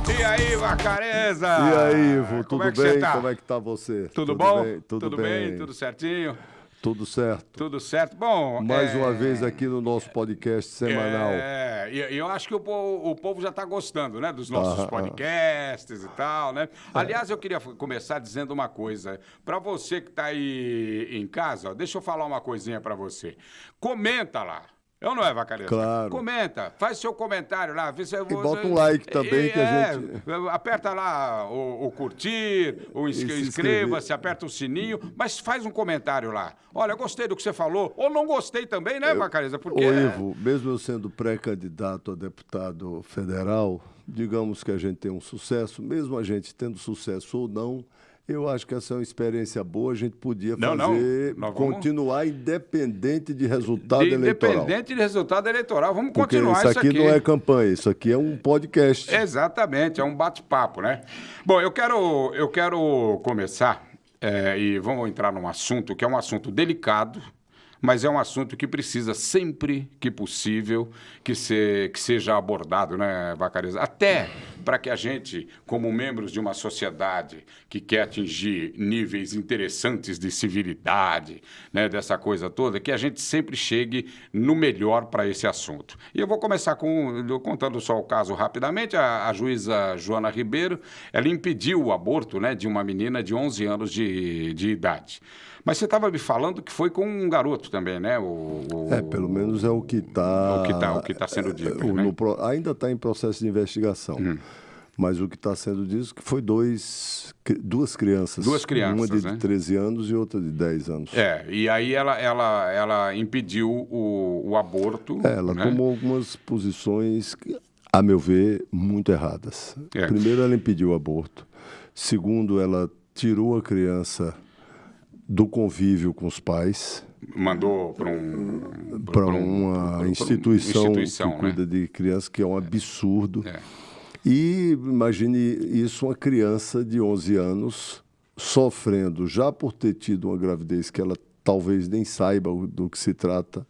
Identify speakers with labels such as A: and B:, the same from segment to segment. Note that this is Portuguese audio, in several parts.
A: E aí, Vacareza?
B: E aí, Ivo, tudo bem?
A: Tá?
B: Como é que tá você?
A: Tudo bom?
B: Bem?
A: Tudo bem? Tudo certinho?
B: Tudo certo.
A: Tudo certo. Bom,
B: Mais uma vez aqui no nosso podcast semanal.
A: E eu acho que o povo já está gostando, né? Dos nossos podcasts e tal, né? Aliás, eu queria começar dizendo uma coisa. Para você que está aí em casa, ó, deixa eu falar uma coisinha para você. Comenta lá. Eu não é, Vacareza?
B: Claro.
A: Comenta, faz seu comentário lá. Vê se eu
B: E bota um like também que a gente...
A: Aperta lá o curtir, inscreva-se, aperta o sininho, mas faz um comentário lá. Olha, gostei do que você falou, ou não gostei também, né, Vacareza? Porque...
B: Ô, Ivo, mesmo eu sendo pré-candidato a deputado federal, digamos que a gente tem um sucesso, mesmo a gente tendo sucesso ou não, eu acho que essa é uma experiência boa, a gente podia continuar independente de resultado eleitoral.
A: Independente de resultado eleitoral, vamos
B: porque
A: continuar isso aqui.
B: Isso aqui não é campanha, isso aqui é um podcast.
A: Exatamente, é um bate-papo, né? Bom, eu quero começar e vamos entrar num assunto que é um assunto delicado, mas é um assunto que precisa, sempre que possível, que seja abordado, né, Vacareza? Até para que a gente, como membros de uma sociedade que quer atingir níveis interessantes de civilidade, né, dessa coisa toda, que a gente sempre chegue no melhor para esse assunto. E eu vou começar contando só o caso rapidamente. A juíza Joana Ribeiro, ela impediu o aborto, né, de uma menina de 11 anos de idade. Mas você estava me falando que foi com um garoto também, né?
B: Pelo menos é o que está...
A: O que tá sendo dito, né?
B: Ainda está em processo de investigação. Mas o que está sendo dito que foi duas crianças.
A: Duas crianças,
B: uma de
A: né?
B: 13 anos e outra de 10 anos.
A: E aí ela impediu o aborto.
B: Ela tomou algumas posições, a meu ver, muito erradas. Primeiro, ela impediu o aborto. Segundo, ela tirou a criança do convívio com os pais.
A: Mandou
B: para uma instituição que cuida, né, de crianças, que é um absurdo. E imagine isso, uma criança de 11 anos sofrendo, já por ter tido uma gravidez que ela talvez nem saiba do que se trata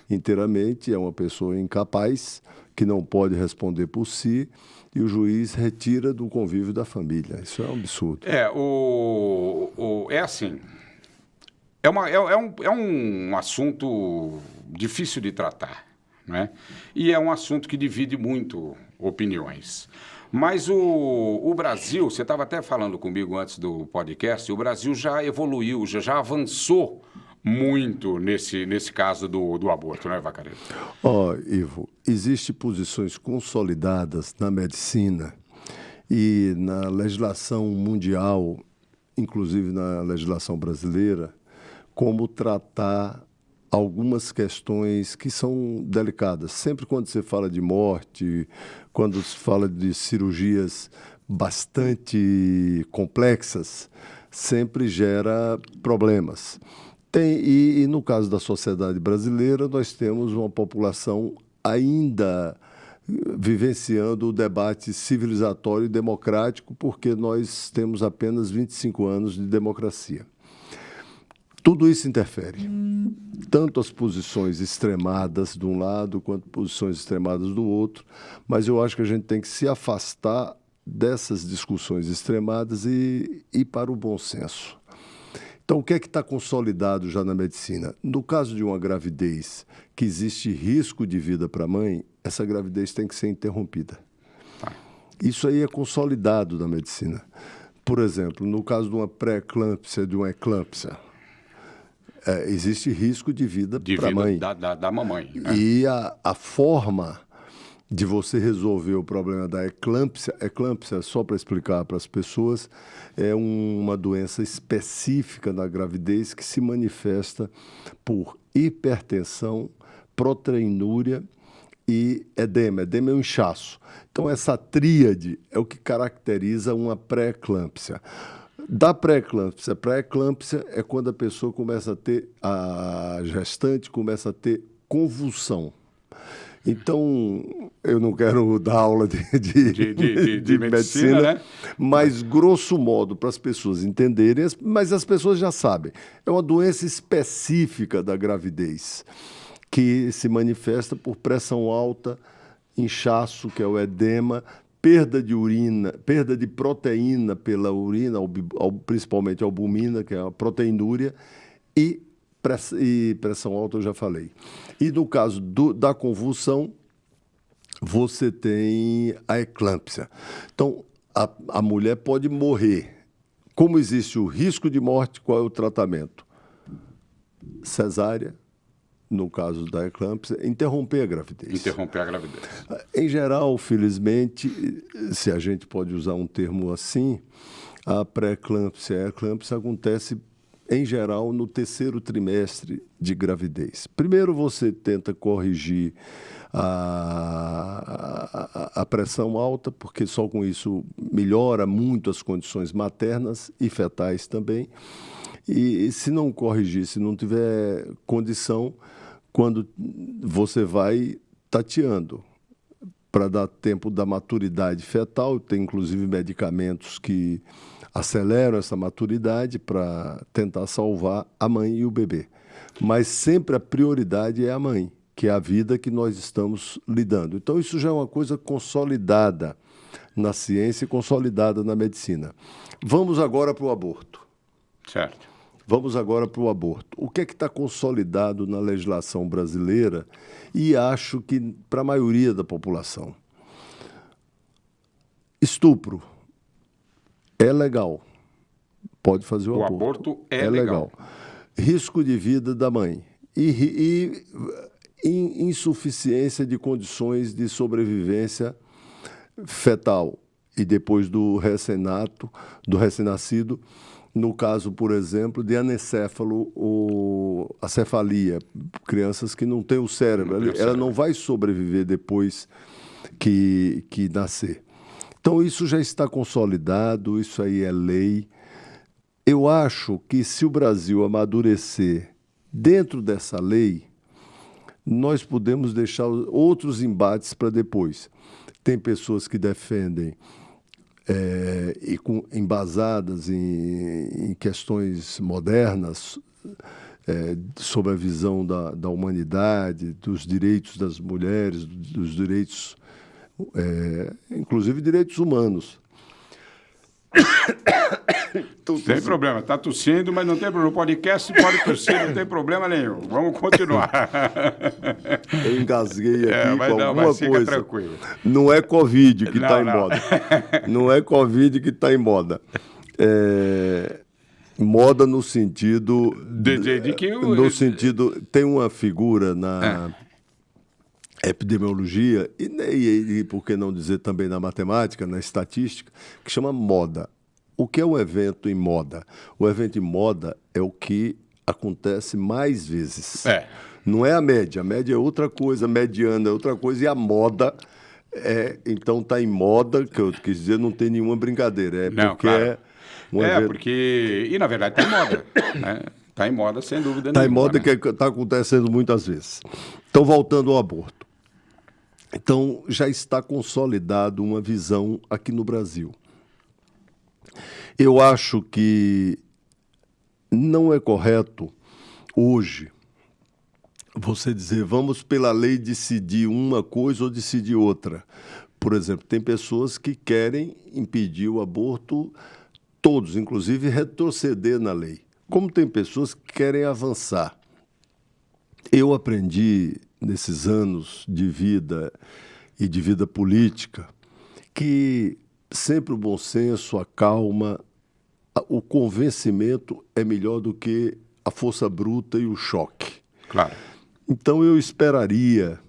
B: inteiramente, é uma pessoa incapaz, que não pode responder por si, e o juiz retira do convívio da família. Isso é um absurdo.
A: É assim... É um assunto difícil de tratar, né? E é um assunto que divide muito opiniões. Mas o Brasil, você estava até falando comigo antes do podcast, o Brasil já evoluiu, já avançou muito nesse caso do aborto, né, Vacareza?
B: Ivo, existem posições consolidadas na medicina e na legislação mundial, inclusive na legislação brasileira, como tratar algumas questões que são delicadas. Sempre quando se fala de morte, quando se fala de cirurgias bastante complexas, sempre gera problemas. E no caso da sociedade brasileira, nós temos uma população ainda vivenciando o debate civilizatório e democrático, porque nós temos apenas 25 anos de democracia. Tudo isso interfere, tanto as posições extremadas de um lado quanto posições extremadas do outro, mas eu acho que a gente tem que se afastar dessas discussões extremadas e ir para o bom senso. Então, o que é que está consolidado já na medicina? No caso de uma gravidez que existe risco de vida para a mãe, essa gravidez tem que ser interrompida. Isso aí é consolidado na medicina. Por exemplo, no caso de uma pré-eclâmpsia, de uma eclâmpsia, existe risco de vida para a mãe.
A: Da mamãe. Né?
B: E a forma de você resolver o problema da eclâmpsia, só para explicar para as pessoas, é uma doença específica na gravidez que se manifesta por hipertensão, proteinúria e edema. Edema é um inchaço. Então, essa tríade é o que caracteriza uma pré-eclâmpsia. Da pré-eclâmpsia para a eclâmpsia é quando a gestante começa a ter convulsão. Então, eu não quero dar aula de medicina, né? Mas, grosso modo, para as pessoas entenderem, mas as pessoas já sabem. É uma doença específica da gravidez, que se manifesta por pressão alta inchaço, que é o edema, perda de urina, perda de proteína pela urina, principalmente albumina, que é a proteinúria, e pressão alta, eu já falei. E no caso da convulsão, você tem a eclâmpsia. Então, a mulher pode morrer. Como existe o risco de morte, qual é o tratamento? Cesárea, no caso da eclâmpsia, interromper a gravidez.
A: Interromper a gravidez.
B: Em geral, felizmente, se a gente pode usar um termo assim, a pré-eclâmpsia e a eclâmpsia acontece, em geral, no terceiro trimestre de gravidez. Primeiro você tenta corrigir a pressão alta, porque só com isso melhora muito as condições maternas e fetais também. E se não corrigir, se não tiver condição, quando você vai tateando, para dar tempo da maturidade fetal, tem inclusive medicamentos que aceleram essa maturidade para tentar salvar a mãe e o bebê. Mas sempre a prioridade é a mãe, que é a vida que nós estamos lidando. Então, isso já é uma coisa consolidada na ciência e consolidada na medicina. Vamos agora para o aborto.
A: Certo.
B: Vamos agora para o aborto. O que é que está consolidado na legislação brasileira e acho que para a maioria da população? Estupro é legal. Pode fazer o aborto.
A: O aborto é legal.
B: Risco de vida da mãe e insuficiência de condições de sobrevivência fetal e depois do recém-nascido, no caso, por exemplo, de anencéfalo ou acefalia, crianças que não têm o cérebro, ela não vai sobreviver depois que nascer. Então, isso já está consolidado, isso aí é lei. Eu acho que se o Brasil amadurecer dentro dessa lei, nós podemos deixar outros embates para depois. Tem pessoas que defendem, embasadas em questões modernas, sobre a visão da humanidade, dos direitos das mulheres, dos direitos, inclusive direitos humanos.
A: Tem problema, está tossindo, mas não tem problema. No podcast pode tossir, não tem problema nenhum. Vamos continuar.
B: Eu engasguei aqui com alguma
A: mas fica
B: coisa.
A: Tranquilo.
B: Não é Covid que está em moda. Não é Covid que está em moda. Moda no sentido...
A: De que
B: no sentido... Tem uma figura na epidemiologia, e por que não dizer também na matemática, na estatística, que chama moda. O que é um evento em moda? O evento em moda é o que acontece mais vezes. Não é a média é outra coisa, a mediana é outra coisa, e a moda então está em moda, que eu quis dizer, não tem nenhuma brincadeira.
A: Porque... E, na verdade, está em moda. Né? Está em moda, sem dúvida nenhuma.
B: Está em moda, né? Que está acontecendo muitas vezes. Então, voltando ao aborto. Então, já está consolidado uma visão aqui no Brasil. Eu acho que não é correto, hoje, você dizer, vamos pela lei decidir uma coisa ou decidir outra. Por exemplo, tem pessoas que querem impedir o aborto, todos, inclusive retroceder na lei. Como tem pessoas que querem avançar. Eu aprendi, nesses anos de vida e de vida política, que sempre o bom senso, a calma, o convencimento é melhor do que a força bruta e o choque.
A: Claro.
B: Então, eu esperaria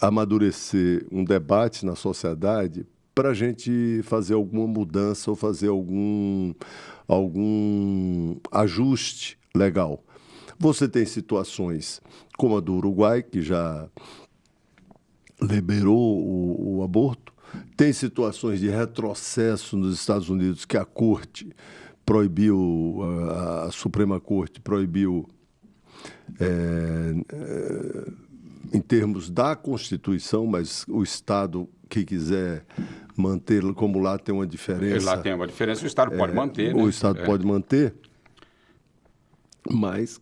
B: amadurecer um debate na sociedade para a gente fazer alguma mudança ou fazer algum ajuste legal. Você tem situações como a do Uruguai, que já liberou o aborto. Tem situações de retrocesso nos Estados Unidos que a Corte proibiu, a Suprema Corte proibiu, em termos da Constituição, mas o Estado que quiser manter, como lá tem uma diferença...
A: Lá tem uma diferença, o Estado pode manter,
B: O
A: né?
B: Estado pode manter, mas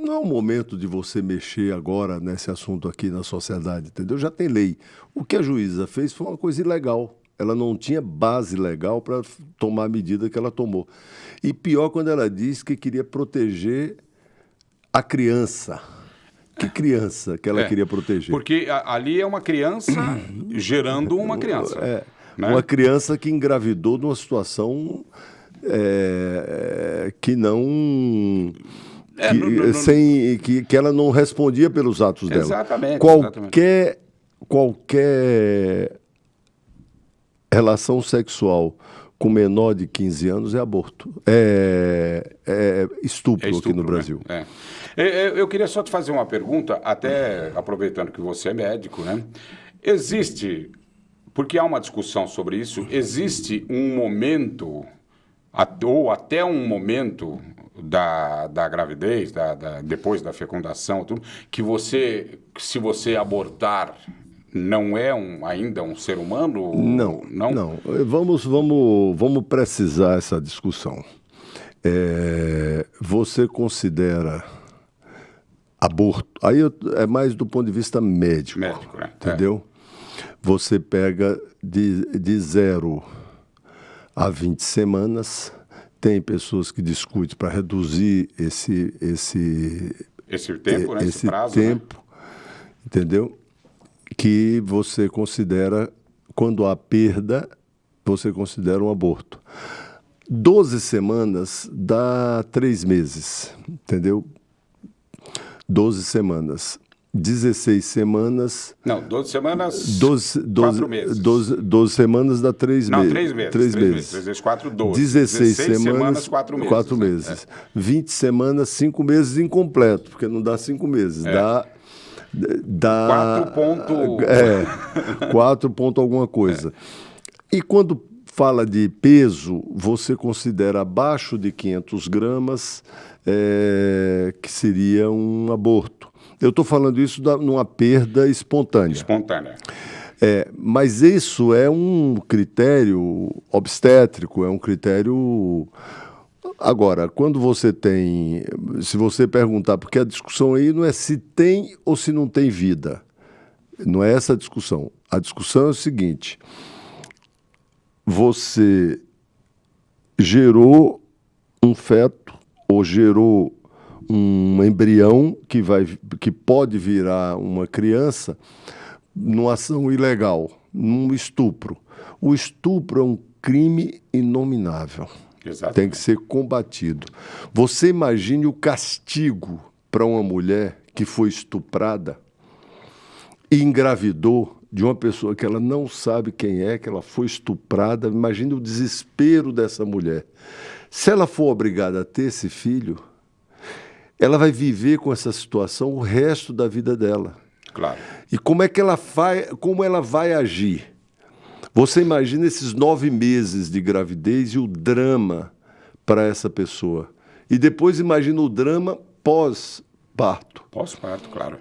B: não é o momento de você mexer agora nesse assunto aqui na sociedade, entendeu? Já tem lei. O que a juíza fez foi uma coisa ilegal. Ela não tinha base legal para tomar a medida que ela tomou. E pior quando ela disse que queria proteger a criança. Que criança que ela queria proteger?
A: Porque ali é uma criança gerando uma criança. Né?
B: Uma criança que engravidou numa situação que não... que ela não respondia pelos atos dela.
A: Exatamente.
B: Qualquer relação sexual com menor de 15 anos é aborto. É estupro aqui no Brasil.
A: Né? Eu queria só te fazer uma pergunta, até aproveitando que você é médico, né? Existe, porque há uma discussão sobre isso, existe um momento, ou até um momento da gravidez, depois da fecundação, tudo, que se você abortar, não é ainda um ser humano?
B: Não. Vamos precisar essa discussão. Você considera aborto... Aí é mais do ponto de vista médico.
A: Médico, né?
B: Entendeu? Você pega de 0 a 20 semanas... Tem pessoas que discutem para reduzir esse
A: tempo, né? Esse prazo,
B: tempo, né? Entendeu? Que você considera, quando há perda, você considera um aborto. 12 semanas dá 3 meses, entendeu? 12 semanas. 16 semanas...
A: Não, 12 semanas, 4 meses.
B: 12 semanas dá 3 meses.
A: Não, 3 meses.
B: 3 meses.
A: 3 vezes 4, 12.
B: 16 semanas,
A: 4 meses.
B: 4 meses. 20 semanas, 5 meses incompleto, porque não dá 5 meses. Dá
A: 4 ponto...
B: 4 ponto alguma coisa. E quando fala de peso, você considera abaixo de 500 gramas, que seria um aborto. Eu estou falando isso numa perda espontânea.
A: Espontânea.
B: Mas isso é um critério obstétrico, é um critério... Agora, quando você tem... Se você perguntar, porque a discussão aí não é se tem ou se não tem vida. Não é essa a discussão. A discussão é o seguinte: você gerou um feto ou gerou um embrião que pode virar uma criança numa ação ilegal, num estupro. O estupro é um crime inominável.
A: Exatamente.
B: Tem que ser combatido. Você imagine o castigo para uma mulher que foi estuprada e engravidou de uma pessoa que ela não sabe quem é, que ela foi estuprada. Imagine o desespero dessa mulher. Se ela for obrigada a ter esse filho, ela vai viver com essa situação o resto da vida dela.
A: Claro.
B: E como ela vai agir? Você imagina esses 9 meses de gravidez e o drama para essa pessoa. E depois imagina o drama pós-parto.
A: Pós-parto, claro.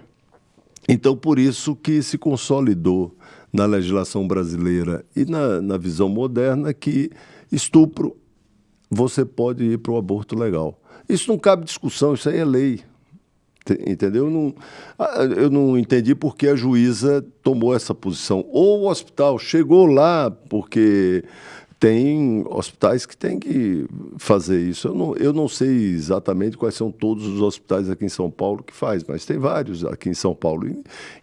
B: Então, por isso que se consolidou na legislação brasileira e na visão moderna que estupro, você pode ir para o aborto legal. Isso não cabe discussão, isso aí é lei. Entendeu? Eu não entendi por que a juíza tomou essa posição. Ou o hospital chegou lá, porque tem hospitais que têm que fazer isso. Eu não sei exatamente quais são todos os hospitais aqui em São Paulo que faz, mas tem vários aqui em São Paulo.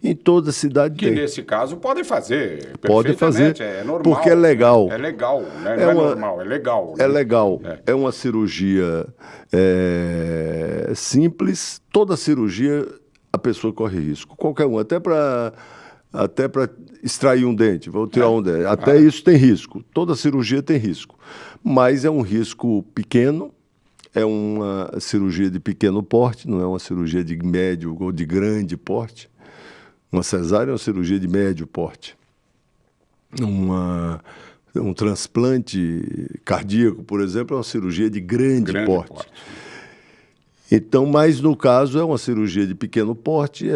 B: Em toda cidade tem.
A: Que nesse caso podem fazer.
B: Pode fazer,
A: é normal,
B: porque é legal.
A: É legal, né? Não é normal, é legal. Né?
B: É legal. É uma cirurgia simples. Toda cirurgia a pessoa corre risco. Qualquer um, até para extrair um dente, vou tirar um dente. Até isso tem risco. Toda cirurgia tem risco. Mas é um risco pequeno, é uma cirurgia de pequeno porte, não é uma cirurgia de médio ou de grande porte. Uma cesárea é uma cirurgia de médio porte. Um transplante cardíaco, por exemplo, é uma cirurgia de grande porte. Então, mas no caso é uma cirurgia de pequeno porte,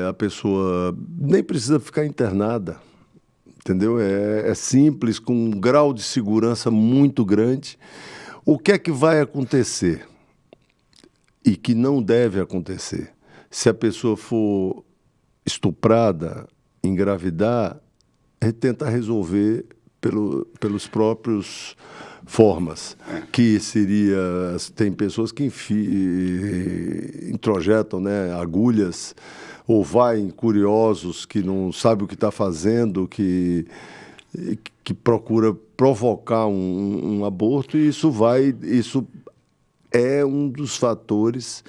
B: a pessoa nem precisa ficar internada, entendeu? É simples, com um grau de segurança muito grande. O que é que vai acontecer? e que não deve acontecer. Se a pessoa for estuprada, engravidar, tenta resolver pelos próprios formas, que seria, tem pessoas que introjetam, né, agulhas, ou vai curiosos que não sabem o que está fazendo, que procura provocar um aborto, e isso é um dos fatores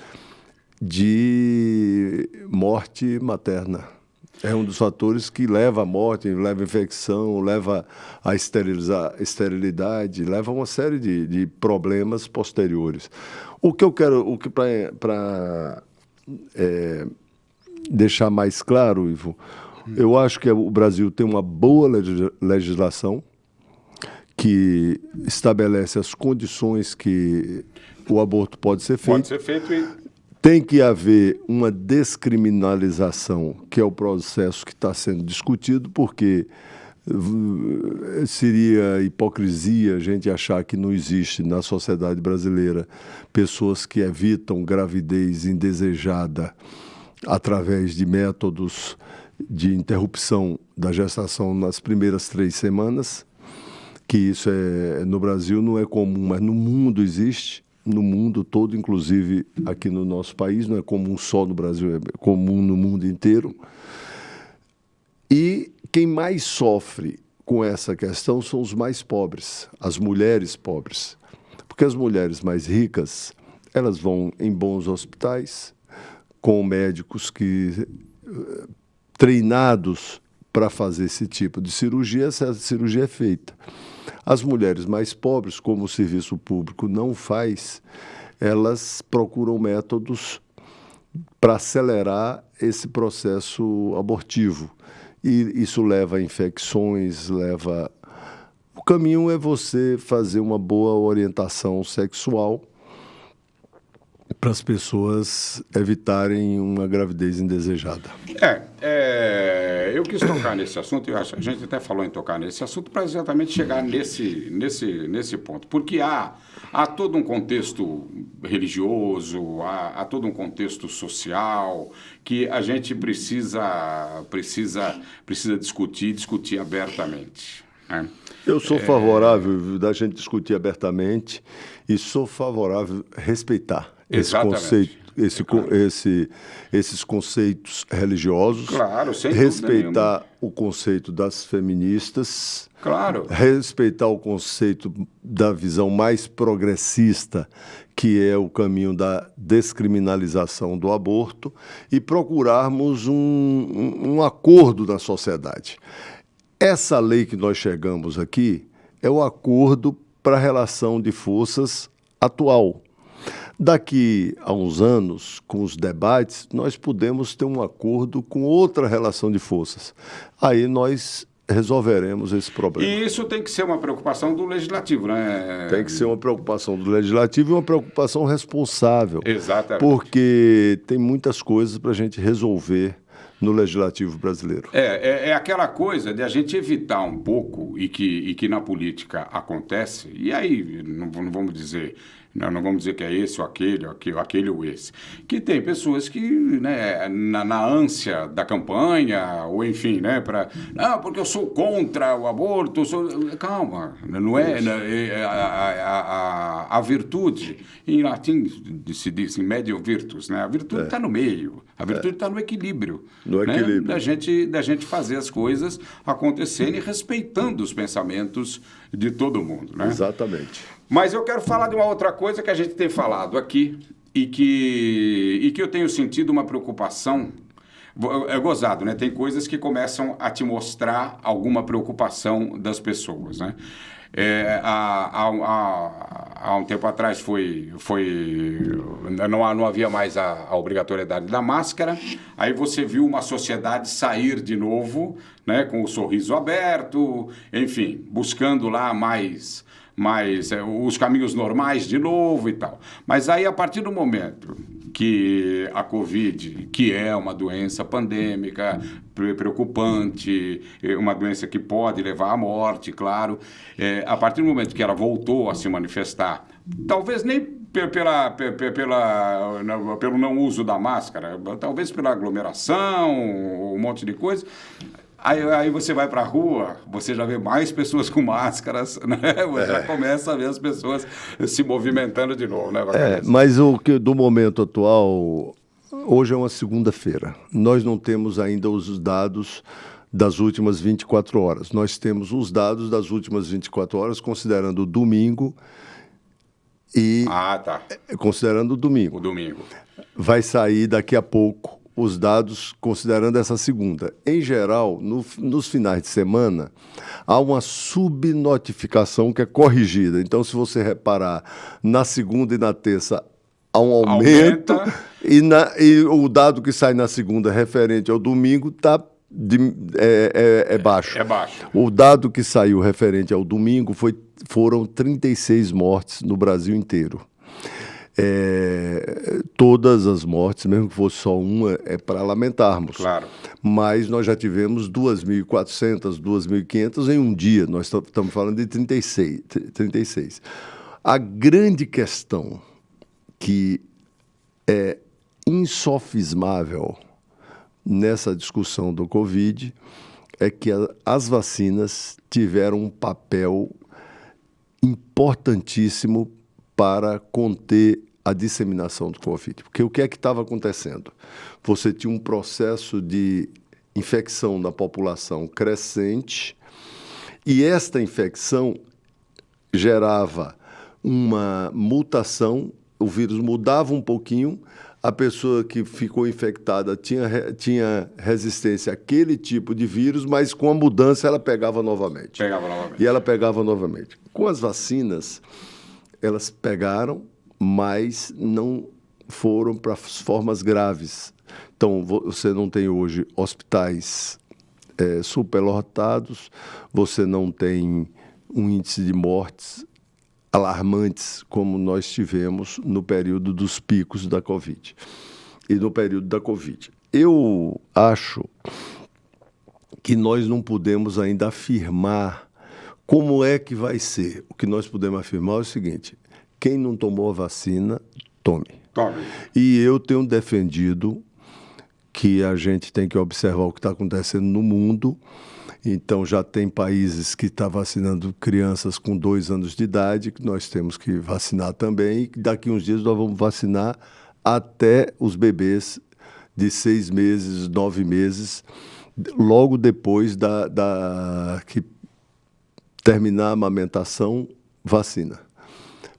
B: de morte materna. É um dos fatores que leva à morte, leva à infecção, leva à esterilidade, leva a uma série de problemas posteriores. Para deixar mais claro, Ivo, eu acho que o Brasil tem uma boa legislação que estabelece as condições que o aborto pode ser feito.
A: Pode ser feito e...
B: Tem que haver uma descriminalização, que é o processo que está sendo discutido, porque seria hipocrisia a gente achar que não existe na sociedade brasileira pessoas que evitam gravidez indesejada através de métodos de interrupção da gestação nas primeiras 3 semanas, que isso no Brasil não é comum, mas no mundo existe. No mundo todo, inclusive aqui no nosso país, não é comum só no Brasil, é comum no mundo inteiro. E quem mais sofre com essa questão são os mais pobres, as mulheres pobres. Porque as mulheres mais ricas, elas vão em bons hospitais, com médicos treinados para fazer esse tipo de cirurgia, essa cirurgia é feita. As mulheres mais pobres, como o serviço público não faz, elas procuram métodos para acelerar esse processo abortivo. E isso leva a infecções, O caminho é você fazer uma boa orientação sexual para as pessoas evitarem uma gravidez indesejada.
A: Eu quis tocar nesse assunto, a gente até falou em tocar nesse assunto para exatamente chegar nesse ponto, porque há todo um contexto religioso, há todo um contexto social que a gente precisa discutir abertamente, né?
B: Eu sou favorável da gente discutir abertamente e sou favorável a respeitar esse conceito, esses conceitos religiosos,
A: claro, sem
B: respeitar o conceito das feministas,
A: claro,
B: respeitar o conceito da visão mais progressista, que é o caminho da descriminalização do aborto, e procurarmos um acordo na sociedade. Essa lei que nós chegamos aqui é o acordo para a relação de forças atual. Daqui a uns anos, com os debates, nós podemos ter um acordo com outra relação de forças. Aí nós resolveremos esse problema.
A: E isso tem que ser uma preocupação do Legislativo, né?
B: Tem que ser uma preocupação do Legislativo e uma preocupação responsável.
A: Exatamente.
B: Porque tem muitas coisas para a gente resolver no Legislativo brasileiro.
A: É aquela coisa de a gente evitar um pouco, e que na política acontece, e aí não vamos dizer... Não vamos dizer que é esse ou aquele ou esse. Que tem pessoas que, né, na ânsia da campanha, ou enfim, né, porque eu sou contra o aborto, calma, não é, a virtude, em latim se diz, in medio virtus, né, a virtude está no meio, a virtude está no equilíbrio.
B: No equilíbrio.
A: Né, da gente fazer as coisas acontecerem respeitando os pensamentos de todo mundo, né?
B: Exatamente.
A: Mas eu quero falar de uma outra coisa que a gente tem falado aqui e que eu tenho sentido uma preocupação. É gozado, né? Tem coisas que começam a te mostrar alguma preocupação das pessoas, né? Há um tempo atrás não havia mais a obrigatoriedade da máscara, aí você viu uma sociedade sair de novo, né, com o sorriso aberto, enfim, buscando lá mais os caminhos normais de novo e tal. Mas aí, a partir do momento que a Covid, que é uma doença pandêmica, preocupante, uma doença que pode levar à morte, claro, a partir do momento que ela voltou a se manifestar, talvez nem pelo não uso da máscara, talvez pela aglomeração, um monte de coisa. Aí você vai para a rua, você já vê mais pessoas com máscaras, né? Você já começa a ver as pessoas se movimentando de novo, né?
B: Mas do momento atual, hoje é uma segunda-feira. Nós não temos ainda os dados das últimas 24 horas. Nós temos os dados das últimas 24 horas, considerando o domingo e...
A: tá.
B: Considerando o domingo.
A: O domingo.
B: Vai sair daqui a pouco os dados considerando essa segunda. Em geral, nos finais de semana, há uma subnotificação que é corrigida. Então, se você reparar, na segunda e na terça há um aumento, e o dado que sai na segunda referente ao domingo é baixo.
A: É baixo.
B: O dado que saiu referente ao domingo foram 36 mortes no Brasil inteiro. Todas as mortes, mesmo que fosse só uma, é para lamentarmos.
A: Claro.
B: Mas nós já tivemos 2.400, 2.500 em um dia. Nós estamos falando de 36. A grande questão que é insofismável nessa discussão do Covid é que as vacinas tiveram um papel importantíssimo para conter a disseminação do Covid. Porque o que é que estava acontecendo? Você tinha um processo de infecção na população crescente e esta infecção gerava uma mutação, o vírus mudava um pouquinho, a pessoa que ficou infectada tinha resistência àquele tipo de vírus, mas com a mudança ela pegava novamente. E ela pegava novamente. Com as vacinas, elas pegaram, mas não foram para as formas graves. Então, você não tem hoje hospitais superlotados, você não tem um índice de mortes alarmantes como nós tivemos no período dos picos da Covid e no período da Covid. Eu acho que nós não podemos ainda afirmar como é que vai ser. O que nós podemos afirmar é o seguinte: quem não tomou a vacina, tome. E eu tenho defendido que a gente tem que observar o que está acontecendo no mundo. Então, já tem países que estão vacinando crianças com 2 anos de idade, que nós temos que vacinar também. E daqui uns dias nós vamos vacinar até os bebês de 6 meses, 9 meses, logo depois que terminar a amamentação, vacina.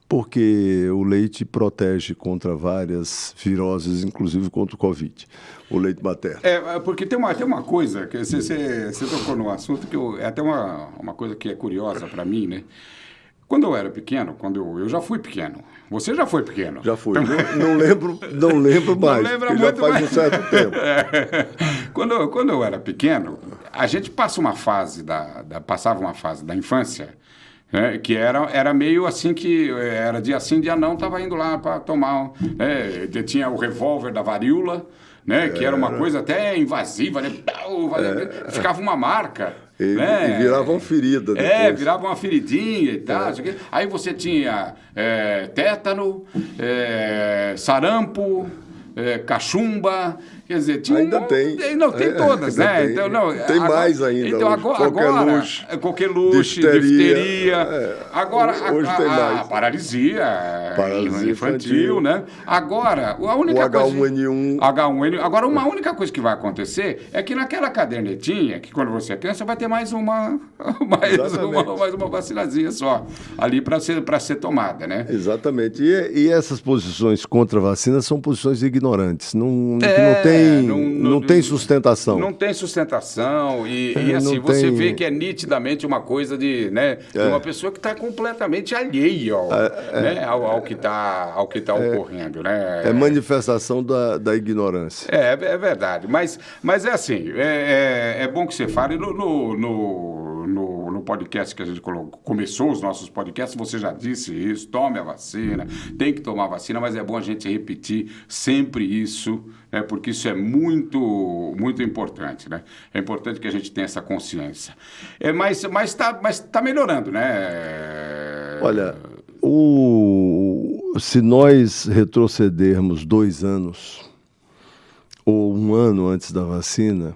B: Porque o leite protege contra várias viroses, inclusive contra o Covid, o leite materno.
A: Porque tem uma coisa, que você tocou num assunto que é até uma coisa que é curiosa para mim, né? Quando eu era pequeno, eu já fui pequeno. Você já foi pequeno?
B: Já fui. Não lembro mais, porque já faz um certo tempo.
A: Quando eu era pequeno, a gente passava uma fase da infância, que era meio assim, que era dia sim, dia não, estava indo lá para tomar. Tinha o revólver da varíola, né, que era uma coisa até invasiva, né? Ficava uma marca.
B: E virava uma ferida depois.
A: Virava uma feridinha e tal. Aí você tinha tétano, sarampo, cachumba. Quer dizer, tinha
B: tem.
A: Não, tem todas, né?
B: Tem.
A: Então, não,
B: tem mais ainda.
A: Então, agora coqueluche, difteria. Agora,
B: hoje tem mais.
A: A paralisia infantil, né? Agora, a única coisa... H1N1. Agora, uma única coisa que vai acontecer é que naquela cadernetinha, que quando você é criança, vai ter mais uma vacinazinha só, ali para ser tomada, né?
B: Exatamente. E essas posições contra a vacina são posições ignorantes. Não tem sustentação.
A: Não tem sustentação. E assim, você vê que é nitidamente uma coisa de uma pessoa que está completamente alheia ao que está ocorrendo. Né?
B: É manifestação da ignorância.
A: É verdade. Mas é assim, é bom que você fale no podcast que a gente começou, os nossos podcasts, você já disse isso: tome a vacina, tem que tomar a vacina, mas é bom a gente repetir sempre isso, porque isso é muito, muito importante, né? É importante que a gente tenha essa consciência. Mas tá melhorando, né?
B: Olha, se nós retrocedermos 2 anos, ou 1 ano antes da vacina,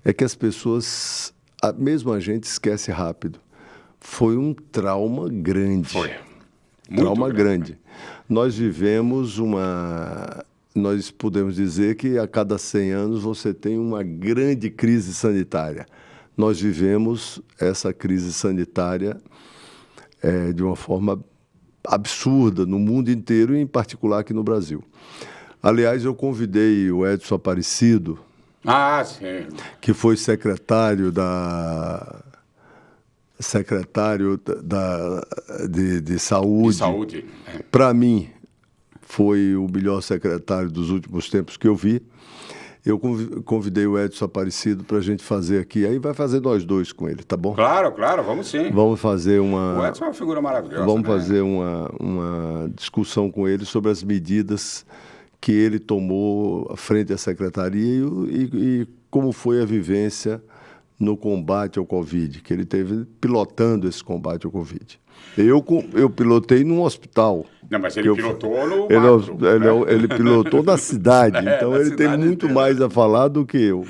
B: é que as pessoas, mesmo a gente, esquece rápido. Foi um trauma grande.
A: Foi.
B: Trauma grande. Nós vivemos nós podemos dizer que a cada 100 anos você tem uma grande crise sanitária. Nós vivemos essa crise sanitária de uma forma absurda no mundo inteiro e, em particular, aqui no Brasil. Aliás, eu convidei o Edson Aparecido,
A: sim.
B: que foi secretário de saúde.
A: De saúde.
B: Para mim, foi o melhor secretário dos últimos tempos que eu vi. Eu convidei o Edson Aparecido para a gente fazer aqui. Aí vai fazer nós dois com ele, tá bom?
A: Claro, vamos sim.
B: Vamos fazer
A: O Edson é uma figura maravilhosa.
B: Vamos fazer uma discussão com ele sobre as medidas que ele tomou frente à secretaria e como foi a vivência no combate ao Covid, que ele teve pilotando esse combate ao Covid. Eu pilotei num hospital.
A: Não, mas ele pilotou no
B: ele pilotou na cidade, então ele tem muito mais a falar do que eu.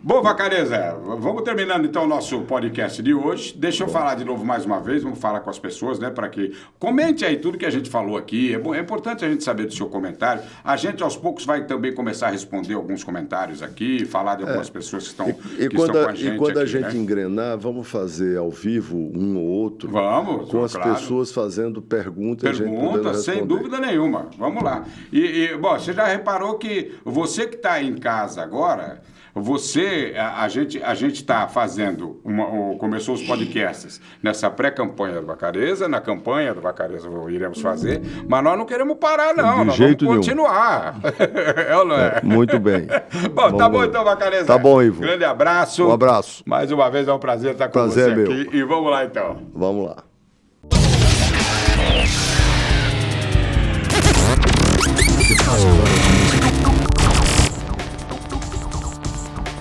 A: Bom, Vacareza, vamos terminando então o nosso podcast de hoje. Deixa eu falar de novo mais uma vez, vamos falar com as pessoas, né, para que comente aí tudo que a gente falou aqui. É importante a gente saber do seu comentário. A gente aos poucos vai também começar a responder alguns comentários aqui, falar de algumas pessoas que estão com a gente.
B: E quando a
A: aqui,
B: gente
A: né?
B: engrenar, vamos fazer ao vivo um ou outro.
A: Vamos,
B: com as pessoas fazendo perguntas.
A: Perguntas, sem dúvida nenhuma. Vamos lá. Bom, você já reparou que você que está aí em casa agora, a gente está fazendo, começou os podcasts nessa pré-campanha do Vacareza, na campanha do Vacareza iremos fazer, mas nós não queremos parar, não. Nós vamos continuar. É ou não é?
B: Muito bem.
A: Bom, tá bom então, Vacareza.
B: Tá bom, Ivo.
A: Grande abraço.
B: Um abraço.
A: Mais uma vez é um prazer estar com você aqui. E vamos lá então.
B: Vamos lá.